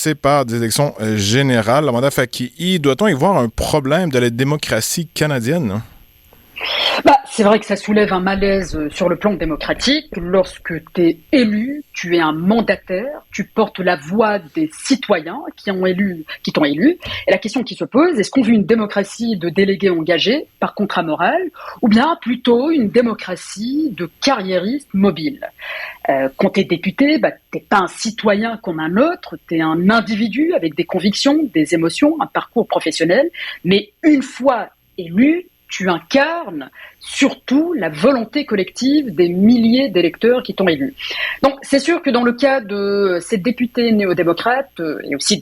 C'est par des élections générales. Amanda Fakihi, doit-on y voir un problème de la démocratie canadienne? C'est vrai que ça soulève un malaise sur le plan démocratique. Lorsque tu es élu, tu es un mandataire, tu portes la voix des citoyens qui t'ont élu. Et la question qui se pose, est-ce qu'on veut une démocratie de délégués engagés par contrat moral ou bien plutôt une démocratie de carriéristes mobiles? Quand tu es député, t'es pas un citoyen comme un autre, tu es un individu avec des convictions, des émotions, un parcours professionnel. Mais une fois élu, tu incarnes surtout la volonté collective des milliers d'électeurs qui t'ont élu. Donc c'est sûr que dans le cas de ces députés néo-démocrates et aussi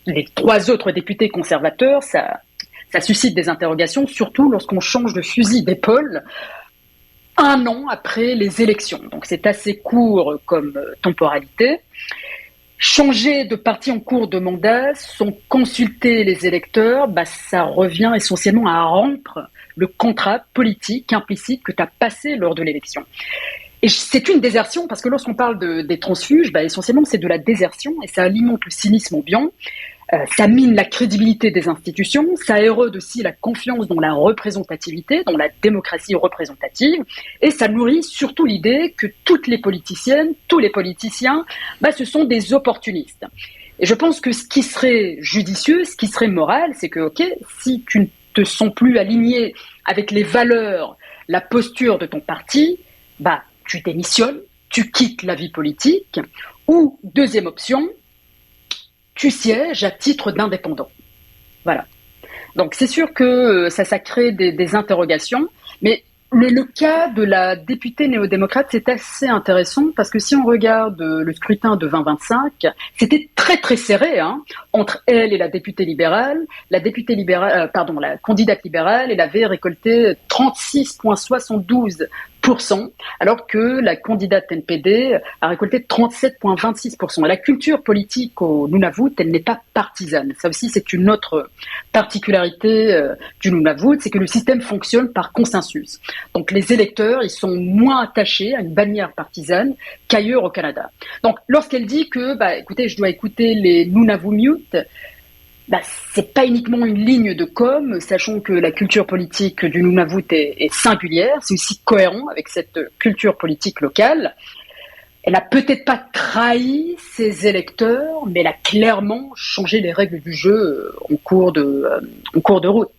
les 3 autres députés conservateurs, ça suscite des interrogations, surtout lorsqu'on change de fusil d'épaule 1 an après les élections. Donc c'est assez court comme temporalité. Changer de parti en cours de mandat sans consulter les électeurs, ça revient essentiellement à rompre le contrat politique implicite que tu as passé lors de l'élection. Et c'est une désertion, parce que lorsqu'on parle des transfuges, essentiellement c'est de la désertion et ça alimente le cynisme ambiant. Ça mine la crédibilité des institutions, ça érode aussi la confiance dans la représentativité, dans la démocratie représentative, et ça nourrit surtout l'idée que toutes les politiciennes, tous les politiciens, ce sont des opportunistes. Et je pense que ce qui serait judicieux, ce qui serait moral, c'est que, si tu ne te sens plus aligné avec les valeurs, la posture de ton parti, tu démissionnes, tu quittes la vie politique, ou, deuxième option, tu sièges à titre d'indépendant. Voilà. Donc c'est sûr que ça crée des interrogations, mais le cas de la députée néo-démocrate, c'est assez intéressant parce que si on regarde le scrutin de 2025, c'était très très serré entre elle et la députée libérale. La candidate libérale, elle avait récolté 36,72%, alors que la candidate NPD a récolté 37,26%. La culture politique au Nunavut, elle n'est pas partisane. Ça aussi, c'est une autre particularité du Nunavut, c'est que le système fonctionne par consensus. Donc les électeurs, ils sont moins attachés à une bannière partisane qu'ailleurs au Canada. Donc lorsqu'elle dit que, écoutez, je dois écouter les Nunavummiut, c'est pas uniquement une ligne de com, sachant que la culture politique du Nunavut est singulière, c'est aussi cohérent avec cette culture politique locale. Elle n'a peut-être pas trahi ses électeurs, mais elle a clairement changé les règles du jeu en cours de route.